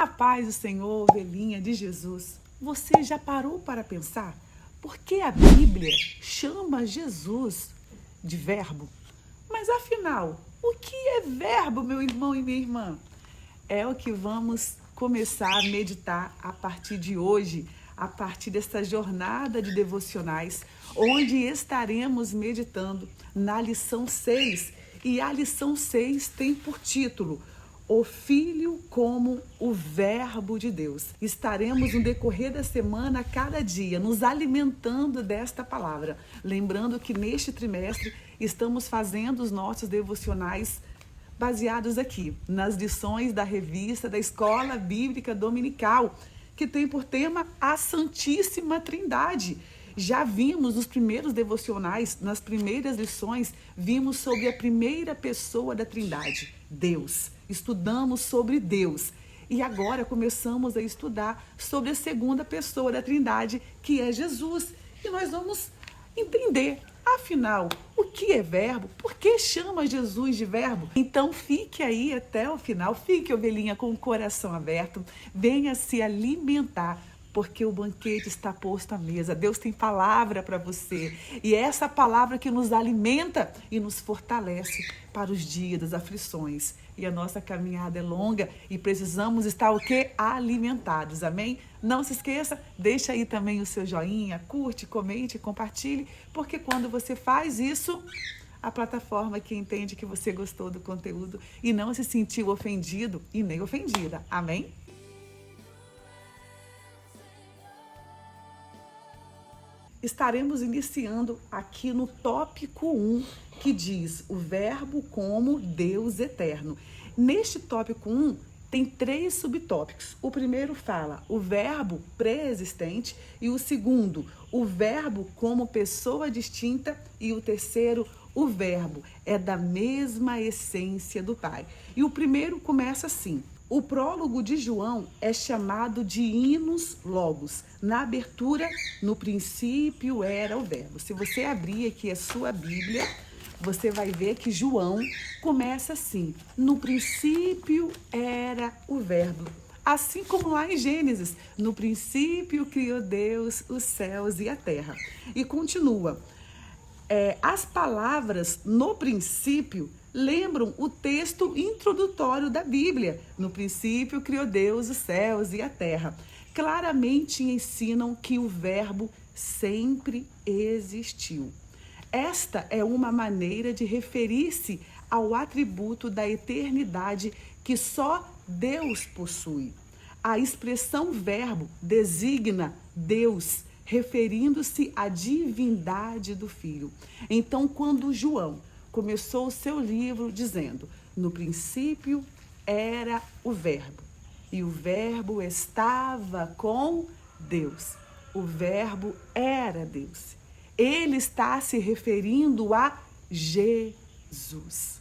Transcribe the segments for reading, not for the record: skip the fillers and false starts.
A paz do Senhor, ovelhinha de Jesus. Você já parou para pensar por que a Bíblia chama Jesus de verbo? Mas afinal, o que é verbo, meu irmão e minha irmã? É o que vamos começar a meditar a partir de hoje, a partir desta jornada de devocionais, onde estaremos meditando na lição 6. E a lição 6 tem por título O Filho como o Verbo de Deus. Estaremos no decorrer da semana, a cada dia, nos alimentando desta palavra. Lembrando que neste trimestre estamos fazendo os nossos devocionais baseados aqui, nas lições da revista da Escola Bíblica Dominical, que tem por tema a Santíssima Trindade. Já vimos nos primeiros devocionais, nas primeiras lições, vimos sobre a primeira pessoa da Trindade, Deus. Estudamos sobre Deus. E agora começamos a estudar sobre a segunda pessoa da Trindade, que é Jesus. E nós vamos entender, afinal, o que é verbo? Por que chama Jesus de verbo? Então fique aí até o final, fique, ovelhinha, com o coração aberto, venha se alimentar, porque o banquete está posto à mesa. Deus tem palavra para você. E é essa palavra que nos alimenta e nos fortalece para os dias das aflições. E a nossa caminhada é longa e precisamos estar o quê? Alimentados. Amém? Não se esqueça, deixa aí também o seu joinha, curte, comente, compartilhe, porque quando você faz isso, a plataforma que entende que você gostou do conteúdo e não se sentiu ofendido e nem ofendida. Amém? Estaremos iniciando aqui no tópico 1, que diz o verbo como Deus eterno. Neste tópico 1, tem 3 subtópicos. O primeiro fala o verbo pré-existente, e o segundo, o verbo como pessoa distinta, e o terceiro, o verbo é da mesma essência do Pai. E o primeiro começa assim. O prólogo de João é chamado de Hinos Logos. Na abertura, no princípio era o verbo. Se você abrir aqui a sua Bíblia, você vai ver que João começa assim. No princípio era o verbo. Assim como lá em Gênesis, no princípio criou Deus os céus e a terra. E continua. As palavras no princípio lembram o texto introdutório da Bíblia. No princípio criou Deus os céus e a terra. Claramente ensinam que o verbo sempre existiu. Esta é uma maneira de referir-se ao atributo da eternidade que só Deus possui. A expressão verbo designa Deus, referindo-se à divindade do Filho. Então, quando João começou o seu livro dizendo, no princípio era o verbo, e o verbo estava com Deus. O verbo era Deus. Ele está se referindo a Jesus.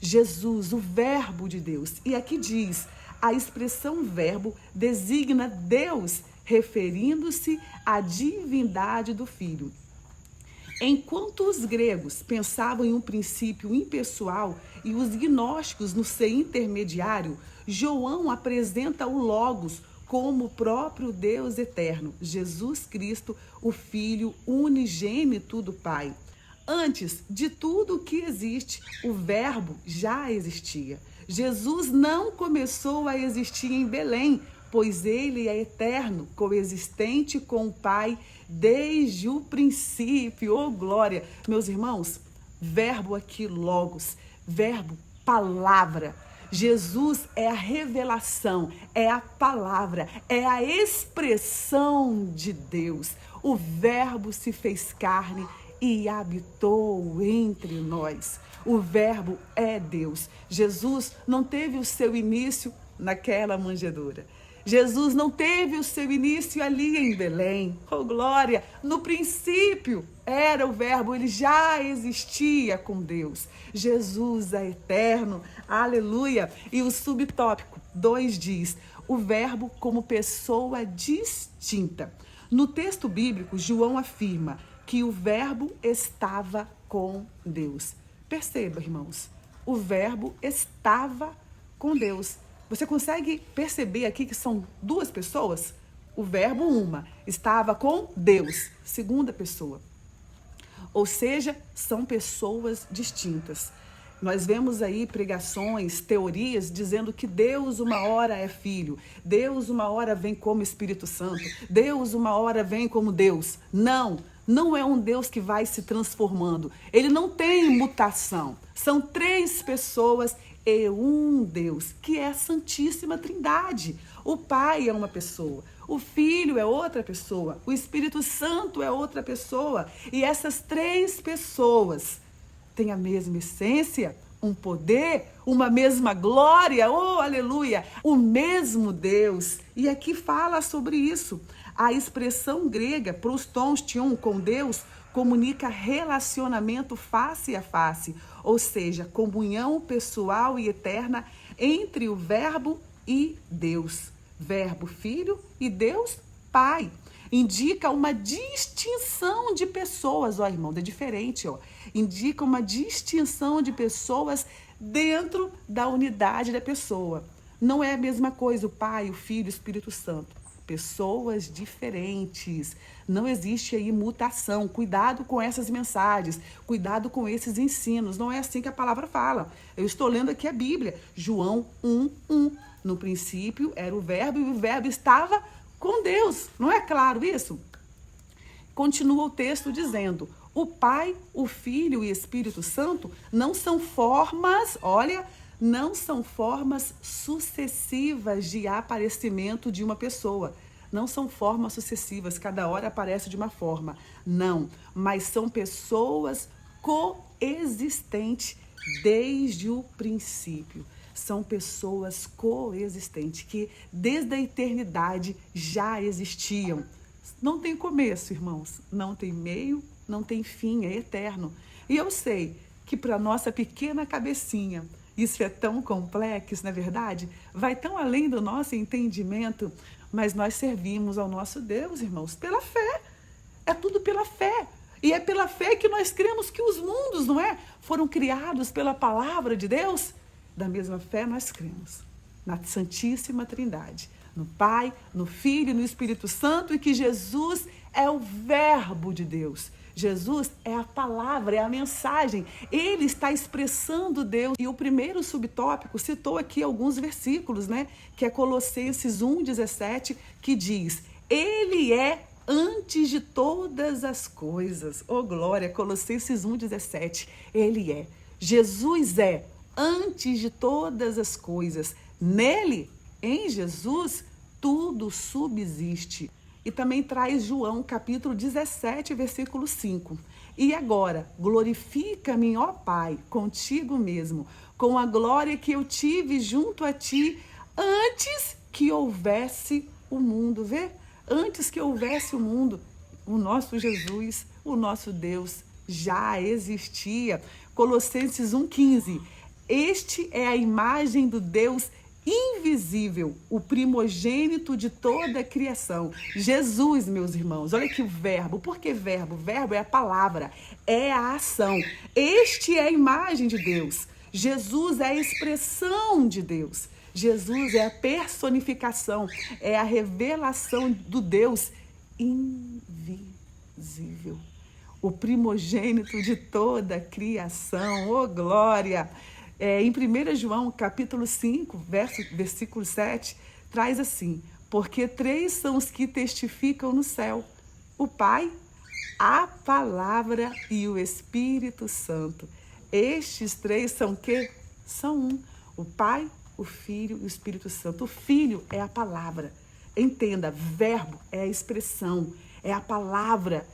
Jesus, o verbo de Deus. E aqui diz, a expressão verbo designa Deus, referindo-se à divindade do Filho. Enquanto os gregos pensavam em um princípio impessoal e os gnósticos no ser intermediário, João apresenta o Logos como o próprio Deus eterno, Jesus Cristo, o Filho unigênito do Pai. Antes de tudo que existe, o Verbo já existia. Jesus não começou a existir em Belém, pois ele é eterno, coexistente com o Pai desde o princípio. Oh, glória! Meus irmãos, verbo aqui, logos, verbo, palavra. Jesus é a revelação, é a palavra, é a expressão de Deus. O verbo se fez carne e habitou entre nós. O verbo é Deus. Jesus não teve o seu início naquela manjedoura. Jesus não teve o seu início ali em Belém. Oh, glória! No princípio era o verbo, ele já existia com Deus. Jesus é eterno, aleluia! E o subtópico 2 diz, o verbo como pessoa distinta. No texto bíblico, João afirma que o verbo estava com Deus. Perceba, irmãos, o verbo estava com Deus. Você consegue perceber aqui que são duas pessoas? O verbo uma estava com Deus, segunda pessoa. Ou seja, são pessoas distintas. Nós vemos aí pregações, teorias, dizendo que Deus uma hora é filho, Deus uma hora vem como Espírito Santo, Deus uma hora vem como Deus. Não, não é um Deus que vai se transformando. Ele não tem mutação. São três pessoas e um Deus, que é a Santíssima Trindade. O Pai é uma pessoa, o Filho é outra pessoa, o Espírito Santo é outra pessoa. E essas três pessoas têm a mesma essência, um poder, uma mesma glória, oh, aleluia, o mesmo Deus. E aqui fala sobre isso. A expressão grega, prostontion, com Deus, comunica relacionamento face a face, ou seja, comunhão pessoal e eterna entre o Verbo e Deus. Verbo Filho e Deus Pai. Indica uma distinção de pessoas, ó irmão, é diferente, ó. Indica uma distinção de pessoas dentro da unidade da pessoa. Não é a mesma coisa o Pai, o Filho, o Espírito Santo. Pessoas diferentes. Não existe aí mutação. Cuidado com essas mensagens. Cuidado com esses ensinos. Não é assim que a palavra fala. Eu estou lendo aqui a Bíblia. João 1:1. No princípio era o verbo e o verbo estava com Deus. Não é claro isso? Continua o texto dizendo: o Pai, o Filho e o Espírito Santo não são formas, olha, não são formas sucessivas de aparecimento de uma pessoa. Não são formas sucessivas, cada hora aparece de uma forma. Não, mas são pessoas coexistentes desde o princípio. São pessoas coexistentes, que desde a eternidade já existiam. Não tem começo, irmãos, não tem meio, não tem fim, é eterno. E eu sei que para nossa pequena cabecinha, isso é tão complexo, não é verdade? Vai tão além do nosso entendimento, mas nós servimos ao nosso Deus, irmãos, pela fé. É tudo pela fé. E é pela fé que nós cremos que os mundos, não é? Foram criados pela palavra de Deus. Da mesma fé nós cremos na Santíssima Trindade, no Pai, no Filho e no Espírito Santo, e que Jesus é o Verbo de Deus. Jesus é a palavra, é a mensagem. Ele está expressando Deus. E o primeiro subtópico citou aqui alguns versículos, né? Que é Colossenses 1:17, que diz: Ele é antes de todas as coisas. Oh, glória! Colossenses 1:17. Ele é. Jesus é antes de todas as coisas. Nele, em Jesus, tudo subsiste. E também traz João, capítulo 17, versículo 5. E agora, glorifica-me, ó Pai, contigo mesmo, com a glória que eu tive junto a ti, antes que houvesse o mundo. Vê? Antes que houvesse o mundo, o nosso Jesus, o nosso Deus, já existia. Colossenses 1:15. Este é a imagem do Deus invisível, o primogênito de toda a criação. Jesus, meus irmãos, olha que verbo. Por que verbo? Verbo é a palavra, é a ação. Este é a imagem de Deus. Jesus é a expressão de Deus. Jesus é a personificação, é a revelação do Deus invisível. O primogênito de toda a criação. Oh, glória! Em 1 João, capítulo 5, versículo 7, traz assim: porque três são os que testificam no céu: o Pai, a Palavra e o Espírito Santo. Estes três são quê? São um: o Pai, o Filho e o Espírito Santo. O Filho é a palavra. Entenda, verbo é a expressão, é a palavra,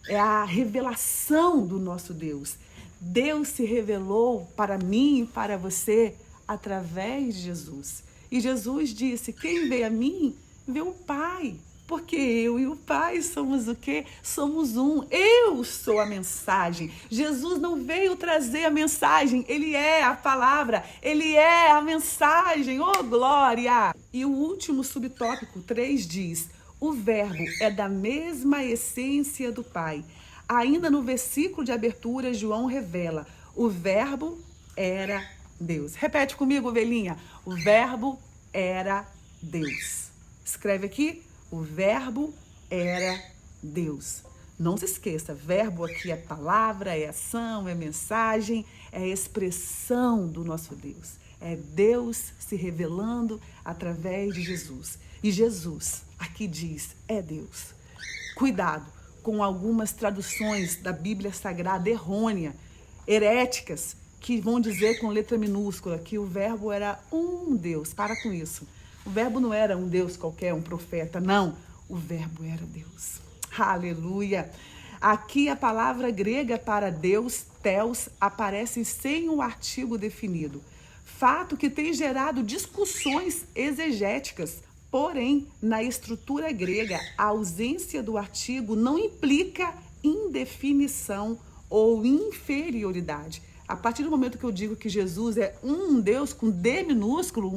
é a revelação do nosso Deus. Deus se revelou para mim e para você através de Jesus. E Jesus disse: quem vê a mim, vê o Pai. Porque eu e o Pai somos o quê? Somos um. Eu sou a mensagem. Jesus não veio trazer a mensagem. Ele é a palavra. Ele é a mensagem. Oh, glória! E o último subtópico 3 diz: o verbo é da mesma essência do Pai. Ainda no versículo de abertura, João revela: o verbo era Deus. Repete comigo, ovelhinha. O verbo era Deus. Escreve aqui, o verbo era Deus. Não se esqueça, verbo aqui é palavra, é ação, é mensagem, é expressão do nosso Deus. É Deus se revelando através de Jesus. E Jesus, aqui diz, é Deus. Cuidado com algumas traduções da Bíblia Sagrada errônea, heréticas, que vão dizer com letra minúscula que o verbo era um Deus. Para com isso. O verbo não era um Deus qualquer, um profeta, não. O verbo era Deus. Aleluia! Aqui a palavra grega para Deus, theos, aparece sem um artigo definido. Fato que tem gerado discussões exegéticas. Porém, na estrutura grega, a ausência do artigo não implica indefinição ou inferioridade. A partir do momento que eu digo que Jesus é um Deus com D minúsculo,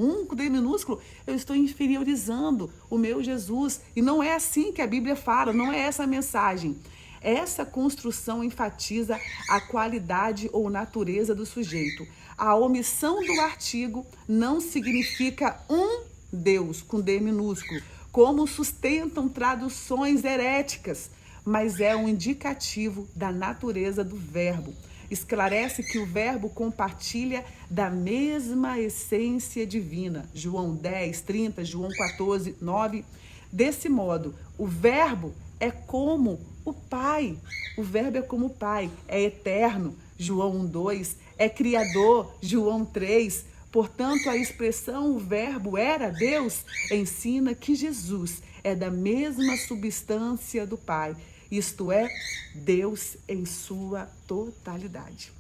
eu estou inferiorizando o meu Jesus. E não é assim que a Bíblia fala, não é essa a mensagem. Essa construção enfatiza a qualidade ou natureza do sujeito. A omissão do artigo não significa um Deus, com D minúsculo, como sustentam traduções heréticas, mas é um indicativo da natureza do verbo. Esclarece que o verbo compartilha da mesma essência divina. João 10, 30, João 14, 9. Desse modo, o verbo é como o Pai. O verbo é como o Pai. É eterno, João 1, 2. É criador, João 3. Portanto, a expressão o verbo era Deus ensina que Jesus é da mesma substância do Pai. Isto é, Deus em sua totalidade.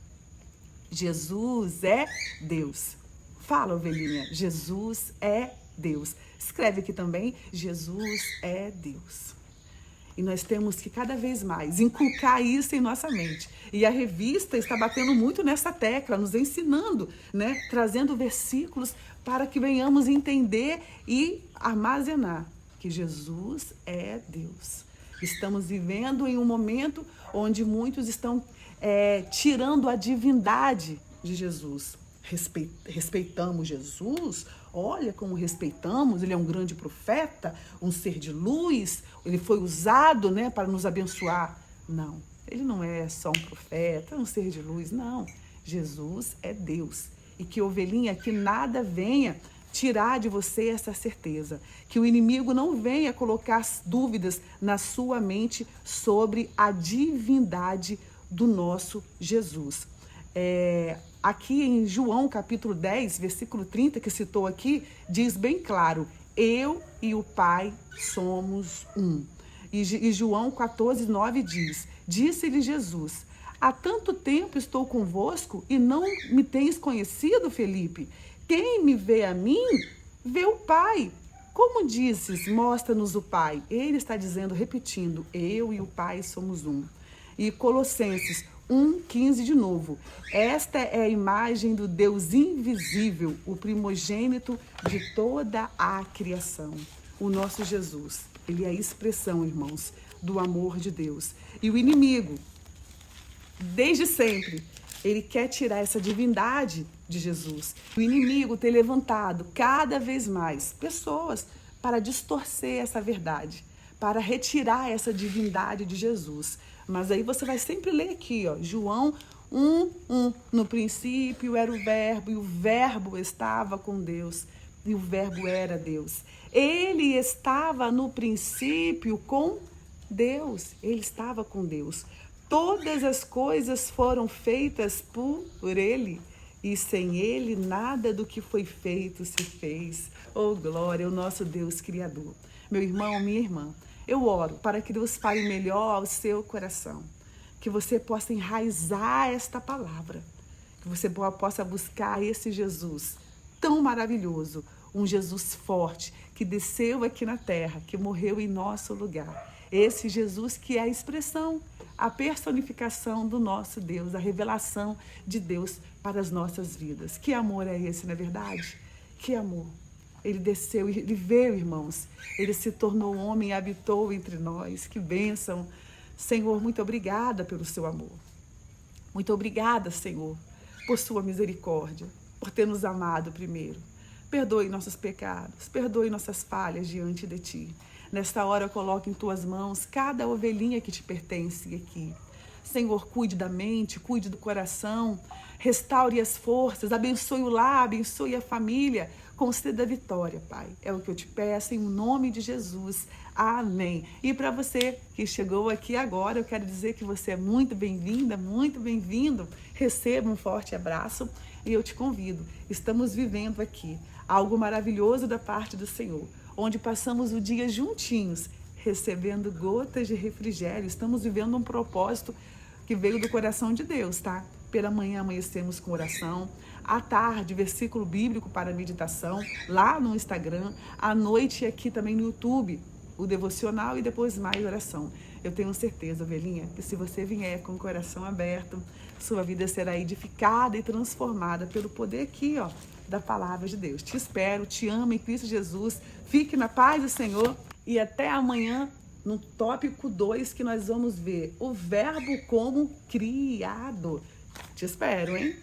Jesus é Deus. Fala, ovelhinha, Jesus é Deus. Escreve aqui também, Jesus é Deus. E nós temos que cada vez mais inculcar isso em nossa mente. E a revista está batendo muito nessa tecla, nos ensinando, né? Trazendo versículos para que venhamos entender e armazenar que Jesus é Deus. Estamos vivendo em um momento onde muitos estão tirando a divindade de Jesus. Respeitamos Jesus? Olha como respeitamos, ele é um grande profeta, um ser de luz, ele foi usado, né, para nos abençoar. Não, ele não é só um profeta, um ser de luz, não. Jesus é Deus. E que, ovelhinha, que nada venha tirar de você essa certeza, que o inimigo não venha colocar dúvidas na sua mente sobre a divindade do nosso Jesus. Aqui em João capítulo 10, versículo 30, que citou aqui, diz bem claro, eu e o Pai somos um. E João 14, 9 diz, disse-lhe Jesus, há tanto tempo estou convosco e não me tens conhecido, Felipe? Quem me vê a mim, vê o Pai. Como dizes, mostra-nos o Pai. Ele está dizendo, repetindo, eu e o Pai somos um. E Colossenses 1,15 de novo. Esta é a imagem do Deus invisível, o primogênito de toda a criação. O nosso Jesus, ele é a expressão, irmãos, do amor de Deus. E o inimigo, desde sempre, ele quer tirar essa divindade de Jesus. O inimigo tem levantado cada vez mais pessoas para distorcer essa verdade, para retirar essa divindade de Jesus. Mas aí você vai sempre ler aqui, ó, João 1:1. No princípio era o verbo, e o verbo estava com Deus, e o verbo era Deus. Ele estava no princípio com Deus, ele estava com Deus. Todas as coisas foram feitas por ele, e sem ele nada do que foi feito se fez. Oh, glória ao nosso Deus Criador. Meu irmão, minha irmã, eu oro para que Deus fale melhor ao seu coração, que você possa enraizar esta palavra, que você possa buscar esse Jesus tão maravilhoso, um Jesus forte, que desceu aqui na terra, que morreu em nosso lugar. Esse Jesus que é a expressão, a personificação do nosso Deus, a revelação de Deus para as nossas vidas. Que amor é esse, não é verdade? Que amor. Ele desceu, ele veio, irmãos. Ele se tornou homem e habitou entre nós. Que bênção. Senhor, muito obrigada pelo seu amor. Muito obrigada, Senhor, por sua misericórdia, por ter nos amado primeiro. Perdoe nossos pecados, perdoe nossas falhas diante de Ti. Nesta hora eu coloco em Tuas mãos cada ovelhinha que Te pertence aqui. Senhor, cuide da mente, cuide do coração, restaure as forças, abençoe o lar, abençoe a família, conceda a vitória, Pai. É o que eu te peço em nome de Jesus. Amém. E para você que chegou aqui agora, eu quero dizer que você é muito bem-vinda, muito bem-vindo. Receba um forte abraço e eu te convido. Estamos vivendo aqui algo maravilhoso da parte do Senhor, onde passamos o dia juntinhos, recebendo gotas de refrigério. Estamos vivendo um propósito que veio do coração de Deus, tá? Pela manhã amanhecemos com oração, à tarde versículo bíblico para meditação, lá no Instagram, à noite aqui também no YouTube, o devocional e depois mais oração. Eu tenho certeza, ovelhinha, que se você vier com o coração aberto, sua vida será edificada e transformada pelo poder aqui, ó, da palavra de Deus. Te espero, te amo em Cristo Jesus. Fique na paz do Senhor e até amanhã no tópico 2 que nós vamos ver o verbo como criado. Te espero, hein?